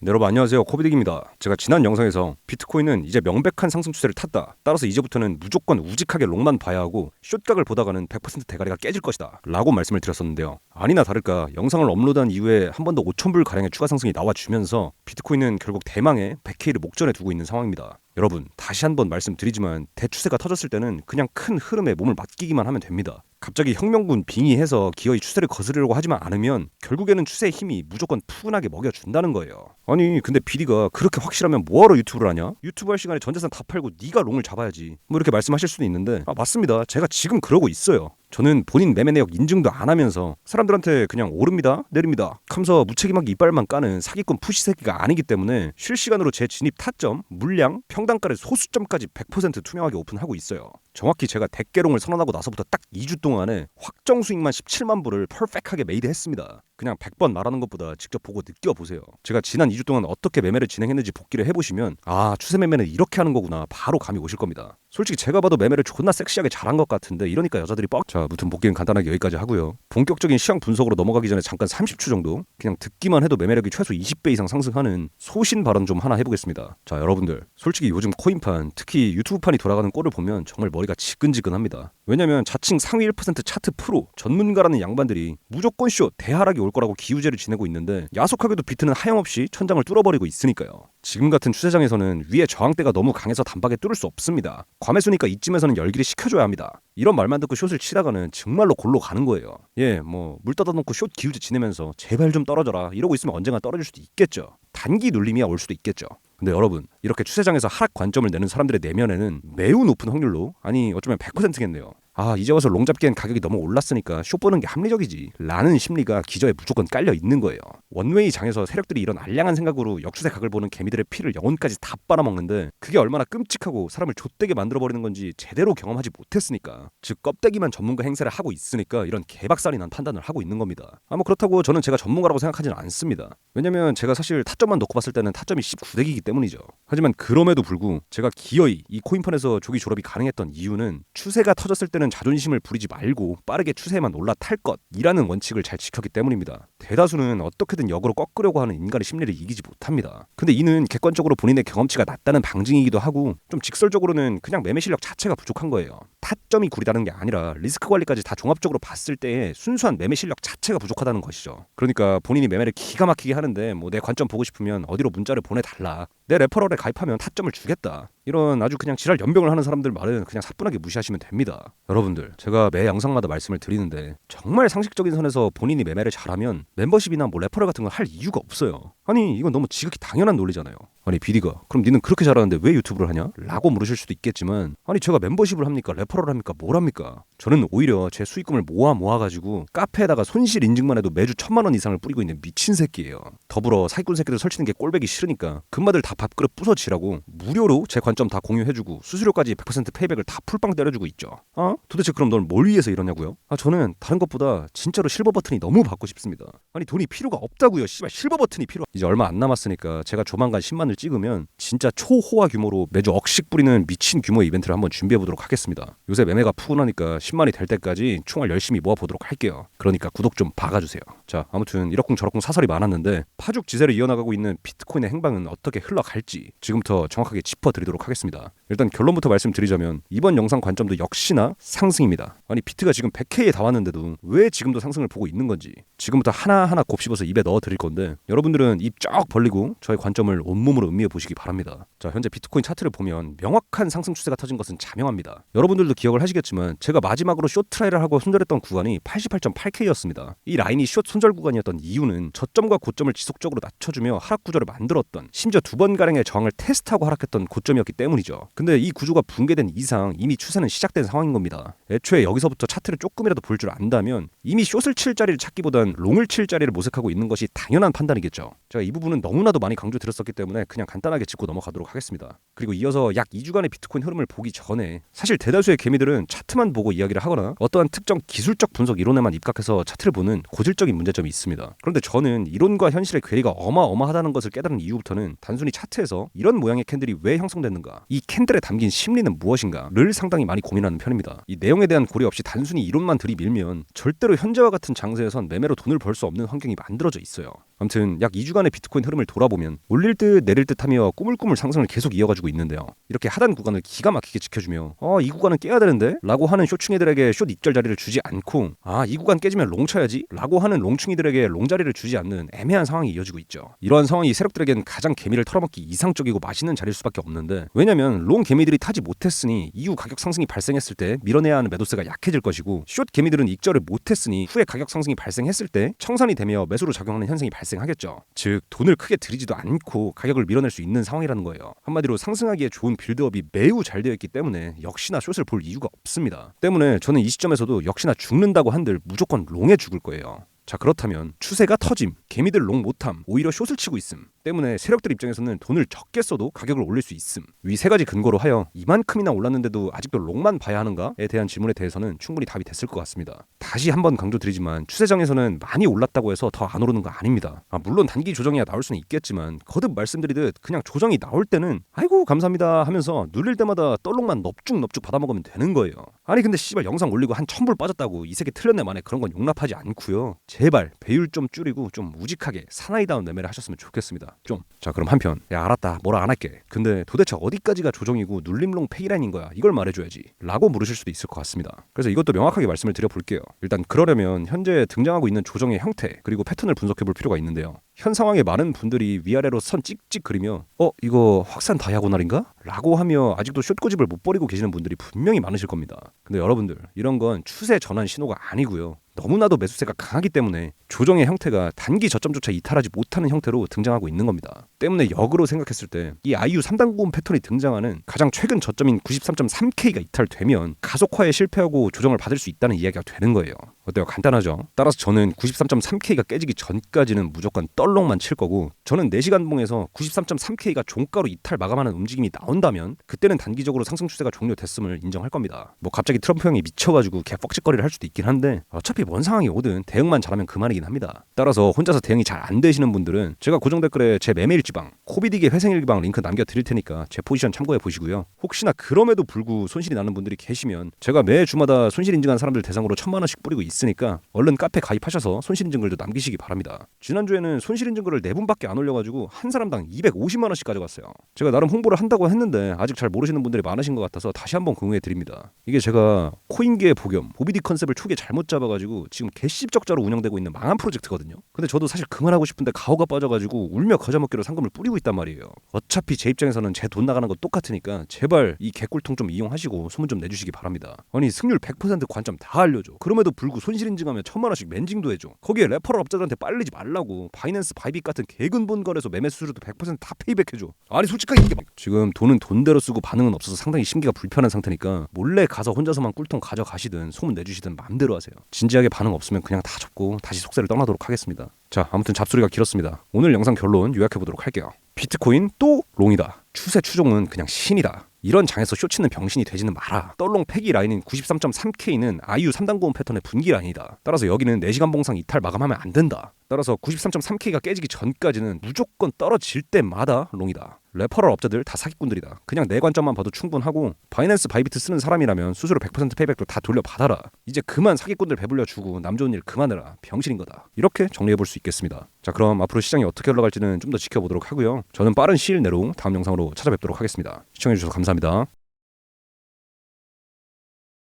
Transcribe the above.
네, 여러분 안녕하세요. 코비딕입니다. 제가 지난 영상에서 비트코인은 이제 명백한 상승 추세를 탔다. 따라서 이제부터는 무조건 우직하게 롱만 봐야 하고 숏각을 보다가는 100% 대가리가 깨질 것이다 라고 말씀을 드렸었는데요. 아니나 다를까 영상을 업로드한 이후에 한 번 더 5,000불 가량의 추가 상승이 나와주면서 비트코인은 결국 대망의 100K를 목전에 두고 있는 상황입니다. 여러분 다시 한번 말씀드리지만 대추세가 터졌을 때는 그냥 큰 흐름에 몸을 맡기기만 하면 됩니다. 갑자기 혁명군 빙의해서 기어이 추세를 거스르려고 하지만 않으면 결국에는 추세의 힘이 무조건 푸근하게 먹여준다는 거예요. 아니 근데 BD가 그렇게 확실하면 뭐하러 유튜브를 하냐? 유튜브 할 시간에 전재산 다 팔고 네가 롱을 잡아야지 뭐 이렇게 말씀하실 수도 있는데 맞습니다. 제가 지금 그러고 있어요. 저는 본인 매매 내역 인증도 안 하면서 사람들한테 그냥 오릅니다 내립니다 하면서 무책임하게 이빨만 까는 사기꾼 푸시 새끼가 아니기 때문에 실시간으로 제 진입 타점, 물량, 평단가를 소수점까지 100% 투명하게 오픈하고 있어요. 정확히 제가 대개롱을 선언하고 나서부터 딱 2주 동안에 확정 수익만 17만 불을 퍼펙트하게 메이드했습니다. 그냥 100번 말하는 것보다 직접 보고 느껴보세요. 제가 지난 2주 동안 어떻게 매매를 진행했는지 복기를 해보시면 추세 매매는 이렇게 하는 거구나 바로 감이 오실 겁니다. 솔직히 제가 봐도 매매를 존나 섹시하게 잘한 것 같은데 이러니까 여자들이 자, 무튼 복기는 간단하게 여기까지 하고요. 본격적인 시장 분석으로 넘어가기 전에 잠깐 30초 정도 그냥 듣기만 해도 매매력이 최소 20배 이상 상승하는 소신 발언 좀 하나 해보겠습니다. 자, 여러분들 솔직히 요즘 코인판 특히 유튜브판이 돌아가는 꼴을 보면 정말 머리가 지끈지끈합니다. 왜냐면 자칭 상위 1% 차트 프로 전문가라는 양반들이 무조건 쇼 대하락이 올 거라고 기우제를 지내고 있는데 야속하게도 비트는 하염없이 천장을 뚫어버리고 있으니까요. 지금 같은 추세장에서는 위에 저항대가 너무 강해서 단박에 뚫을 수 없습니다. 과매수니까 이쯤에서는 열기를 식혀줘야 합니다. 이런 말만 듣고 숏을 치다가는 정말로 골로 가는 거예요. 물 떠다 놓고 숏 기우제 지내면서 제발 좀 떨어져라 이러고 있으면 언젠가 떨어질 수도 있겠죠. 단기 눌림이야 올 수도 있겠죠. 근데 여러분 이렇게 추세장에서 하락 관점을 내는 사람들의 내면에는 매우 높은 확률로 어쩌면 100%겠네요. 이제 와서 롱 잡기엔 가격이 너무 올랐으니까 숏 보는 게 합리적이지 라는 심리가 기저에 무조건 깔려 있는 거예요. 원웨이 장에서 세력들이 이런 알량한 생각으로 역추세 각을 보는 개미들의 피를 영혼까지 다 빨아먹는데 그게 얼마나 끔찍하고 사람을 좆되게 만들어버리는 건지 제대로 경험하지 못했으니까, 즉 껍데기만 전문가 행세를 하고 있으니까 이런 개박살이 난 판단을 하고 있는 겁니다. 그렇다고 저는 제가 전문가라고 생각하지는 않습니다. 왜냐면 제가 사실 타점만 놓고 봤을 때는 타점이 19대기이기 때문이죠. 하지만 그럼에도 불구하고 제가 기어이 이 코인판에서 조기 졸업이 가능했던 이유는 추세가 터졌을 때는 자존심을 부리지 말고 빠르게 추세에만 올라탈 것이라는 원칙을 잘 지켰기 때문입니다. 대다수는 어떻게든 역으로 꺾으려고 하는 인간의 심리를 이기지 못합니다. 근데 이는 객관적으로 본인의 경험치가 낮다는 방증이기도 하고 좀 직설적으로는 그냥 매매 실력 자체가 부족한 거예요. 타점이 구리다는 게 아니라 리스크 관리까지 다 종합적으로 봤을 때의 순수한 매매 실력 자체가 부족하다는 것이죠. 그러니까 본인이 매매를 기가 막히게 하는데 내 관점 보고 싶으면 어디로 문자를 보내달라, 내 레퍼럴에 가입하면 타점을 주겠다, 이런 아주 그냥 지랄 연병을 하는 사람들 말은 그냥 사뿐하게 무시하시면 됩니다. 여러분들 제가 매 영상마다 말씀을 드리는데 정말 상식적인 선에서 본인이 매매를 잘하면 멤버십이나 레퍼럴 같은 걸 할 이유가 없어요. 이건 너무 지극히 당연한 논리잖아요. BD가 그럼 니는 그렇게 잘하는데 왜 유튜브를 하냐? 라고 물으실 수도 있겠지만 제가 멤버십을 합니까? 레퍼럴 합니까? 뭘 합니까? 저는 오히려 제 수익금을 모아가지고 카페에다가 손실 인증만 해도 매주 1,000만 원 이상을 뿌리고 있는 미친 새끼예요. 더불어 사기꾼 새끼들 설치는 게 꼴배기 싫으니까 금마들 다 밥그릇 부숴치라고 무료로 제 관점 다 공유해주고 수수료까지 100% 페이백을 다 풀빵 때려주고 있죠. 도대체 그럼 넌 뭘 위해서 이러냐고요? 저는 다른 것보다 진짜로 실버 버튼이 너무 받고 싶습니다. 돈이 필요가 없다고요. 씨발 실버 버튼이 필요. 이제 얼마 안 남았으니까 제가 조만간 10만을 찍으면 진짜 초호화 규모로 매주 억씩 뿌리는 미친 규모의 이벤트를 한번 준비해보도록 하겠습니다. 요새 매매가 푸근하니까 10만이 될 때까지 총알 열심히 모아보도록 할게요. 그러니까 구독 좀 박아주세요. 자, 아무튼 이러쿵저러쿵 사설이 많았는데 파죽 지세를 이어나가고 있는 비트코인의 행방은 어떻게 흘러갈지 지금부터 정확하게 짚어드리도록 하겠습니다. 일단 결론부터 말씀드리자면 이번 영상 관점도 역시나 상승입니다. 비트가 지금 100K에 다 왔는데도 왜 지금도 상승을 보고 있는 건지 지금부터 하나하나 곱씹어서 입에 넣어드릴 건데 여러분들은 입 쫙 벌리고 저의 관점을 온몸으로 음미해 보시기 바랍니다. 자, 현재 비트코인 차트를 보면 명확한 상승 추세가 터진 것은 자명합니다. 여러분들도 기억을 하시겠지만 제가 마지막으로 숏 트라이를 하고 손절했던 구간이 88.8K였습니다. 이 라인이 숏 손절 구간이었던 이유는 저점과 고점을 지속적으로 낮춰주며 하락 구조를 만들었던, 심지어 2번가량의 저항을 테스트하고 하락했던 고점이었기 때문이죠. 근데 이 구조가 붕괴된 이상 이미 추세는 시작된 상황인 겁니다. 애초에 여기서부터 차트를 조금이라도 볼 줄 안다면 이미 숏을 칠 자리를 찾기보단 롱을 칠 자리를 모색하고 있는 것이 당연한 판단이겠죠. 제가 이 부분은 너무나도 많이 강조드렸었기 때문에 그냥 간단하게 짚고 넘어가도록 하겠습니다. 그리고 이어서 약 2주간의 비트코인 흐름을 보기 전에 사실 대다수의 개미들은 차트만 보고 이야기를 하거나 어떠한 특정 기술적 분석 이론에만 입각해서 차트를 보는 고질적인 문제점이 있습니다. 그런데 저는 이론과 현실의 괴리가 어마어마하다는 것을 깨달은 이후부터는 단순히 차트에서 이런 모양의 캔들이 왜 형성됐는가, 이 캔들에 담긴 심리는 무엇인가를 상당히 많이 고민하는 편입니다. 이 내용에 대한 고려 없이 단순히 이론만 들이밀면 절대로 현재와 같은 장세에선 매매로 돈을 벌 수 없는 환경이 만들어져 있어요. 아무튼 약 2주간의 비트코인 흐름을 돌아보면 올릴 듯 내릴 듯하며 꾸물꾸물 상승을 계속 이어가지고 있는데요. 이렇게 하단 구간을 기가 막히게 지켜주며 이 구간은 깨야 되는데 라고 하는 쇼충이들에게 숏 입절 자리를 주지 않고 이 구간 깨지면 롱 쳐야지 라고 하는 롱충이들에게 롱 자리를 주지 않는 애매한 상황이 이어지고 있죠. 이러한 상황이 세력들에겐 가장 개미를 털어먹기 이상적이고 맛있는 자리일 수밖에 없는데, 왜냐면 롱 개미들이 타지 못했으니 이후 가격 상승이 발생했을 때 밀어내야 하는 매도세가 약해질 것이고, 숏 개미들은 익절을 못했으니 후에 가격 상승이 발생했을 때 청산이 되며 매수로 작용하는 현상이 발생하겠죠. 즉 돈을 크게 들이지도 않고 가격을 밀어낼 수 있는 상황이라는 거예요. 한마디로 상승하기에 좋은 빌드업이 매우 잘 되어 있기 때문에 역시나 숏을 볼 이유가 없습니다. 때문에 저는 이 시점에서도 역시나 죽는다고 한들 무조건 롱에 죽을 거예요. 자, 그렇다면 추세가 터짐, 개미들 롱 못함, 오히려 숏을 치고 있음 때문에 세력들 입장에서는 돈을 적게 써도 가격을 올릴 수 있음, 위 세 가지 근거로 하여 이만큼이나 올랐는데도 아직도 롱만 봐야 하는가에 대한 질문에 대해서는 충분히 답이 됐을 것 같습니다. 다시 한번 강조드리지만 추세장에서는 많이 올랐다고 해서 더 안 오르는 거 아닙니다. 물론 단기 조정이야 나올 수는 있겠지만 거듭 말씀드리듯 그냥 조정이 나올 때는 아이고 감사합니다 하면서 눌릴 때마다 떨롱만 넙죽넙죽 받아먹으면 되는 거예요. 아니 근데 씨발 영상 올리고 한 1000불 빠졌다고 이 새끼 틀렸네 만에 그런 건 용납하지 않고요. 제발 배율 좀 줄이고 좀 우직하게 사나이다운 매매를 하셨으면 좋겠습니다. 좀. 자, 그럼 한편 야 알았다 뭐라 안 할게. 근데 도대체 어디까지가 조정이고 눌림롱 페이라인인 거야? 이걸 말해줘야지 라고 물으실 수도 있을 것 같습니다. 그래서 이것도 명확하게 말씀을 드려볼게요. 일단 그러려면 현재 등장하고 있는 조정의 형태 그리고 패턴을 분석해볼 필요가 있는데요. 현 상황에 많은 분들이 위아래로 선 찍찍 그리며 이거 확산 다이아고날인가? 라고 하며 아직도 숏 고집을 못 버리고 계시는 분들이 분명히 많으실 겁니다. 근데 여러분들 이런 건 추세 전환 신호가 아니고요. 너무나도 매수세가 강하기 때문에 조정의 형태가 단기 저점조차 이탈하지 못하는 형태로 등장하고 있는 겁니다. 때문에 역으로 생각했을 때 이 IU 3단 고음 패턴이 등장하는 가장 최근 저점인 93.3K가 이탈되면 가속화에 실패하고 조정을 받을 수 있다는 이야기가 되는 거예요. 어때요? 간단하죠? 따라서 저는 93.3K가 깨지기 전까지는 무조건 떨롱만 칠 거고, 저는 4시간 봉에서 93.3K가 종가로 이탈 마감하는 움직임이 나온다면 그때는 단기적으로 상승 추세가 종료됐음을 인정할 겁니다. 뭐 갑자기 트럼프 형이 미쳐가지고 개뻑짓거리를 할 수도 있긴 한데 어차피 뭔 상황이 오든 대응만 잘하면 그만이긴 합니다. 따라서 혼자서 대응이 잘 안 되시는 분들은 제가 고정 댓글에 제 매매일지방 코비디게 회생일기방 링크 남겨드릴 테니까 제 포지션 참고해 보시고요. 혹시나 그럼에도 불구 손실이 나는 분들이 계시면 제가 매 주마다 손실 인증한 사람들 대상으로 1000만원씩 뿌리고 있으니까 얼른 카페 가입하셔서 손실 인증글도 남기시기 바랍니다. 지난주에는 손실 인증글을 4분밖에 안 올려가지고 한 사람당 250만원씩 가져갔어요. 제가 나름 홍보를 한다고 했는데 아직 잘 모르시는 분들이 많으신 것 같아서 다시 한번 공유해 드립니다. 이게 제가 코인계의 복염 보비디 컨셉을 초기에 잘못 잡아가지고 지금 개씹적자로 운영되고 있는 망한 프로젝트거든요. 근데 저도 사실 그만하고 싶은데 가오가 빠져가지고 울며 거저먹기로 상금을 뿌리고 있단 말이에요. 어차피 제 입장에서는 제 돈 나가는 거 똑같으니까 제발 이 개꿀통 좀 이용하시고 소문 좀 내주시기 바랍니다. 아니 승률 100% 관점 다 알려줘. 그럼에도 불구 손실 인증하면 1000만원씩 맨징도 해줘. 거기에 레퍼럴 업자들한테 빨리지 말라고 바이낸스 바이빗 같은 개근본 거래소 매매 수수료도 100%다 페이백해줘. 아니 솔직하게 이게 지금 돈은 돈대로 쓰고 반응은 없어서 상당히 심기가 불편한 상태니까 몰래 가서 혼자서만 꿀통 가져가시든 소문 내주시든 마음대로 하세요. 진지하게 반응 없으면 그냥 다 접고 다시 속세를 떠나도록 하겠습니다. 자, 아무튼 잡소리가 길었습니다. 오늘 영상 결론 요약해보도록 할게요. 비트코인 또 롱이다. 추세 추종은 그냥 신이다. 이런 장에서 쇼치는 병신이 되지는 마라. 떨롱 패기 라인인 93.3K는 IU 3단 고음 패턴의 분기 라인이다. 따라서 여기는 4시간 봉상 이탈 마감하면 안 된다. 따라서 93.3K가 깨지기 전까지는 무조건 떨어질 때마다 롱이다. 레퍼럴 업자들 다 사기꾼들이다. 그냥 내 관점만 봐도 충분하고 바이낸스 바이비트 쓰는 사람이라면 수수료 100% 페이백도 다 돌려받아라. 이제 그만 사기꾼들 배불려주고 남 좋은 일 그만해라. 병신인 거다. 이렇게 정리해볼 수 있겠습니다. 자, 그럼 앞으로 시장이 어떻게 흘러갈지는 좀 더 지켜보도록 하고요. 저는 빠른 시일 내로 다음 영상으로 찾아뵙도록 하겠습니다. 시청해주셔서 감사합니다.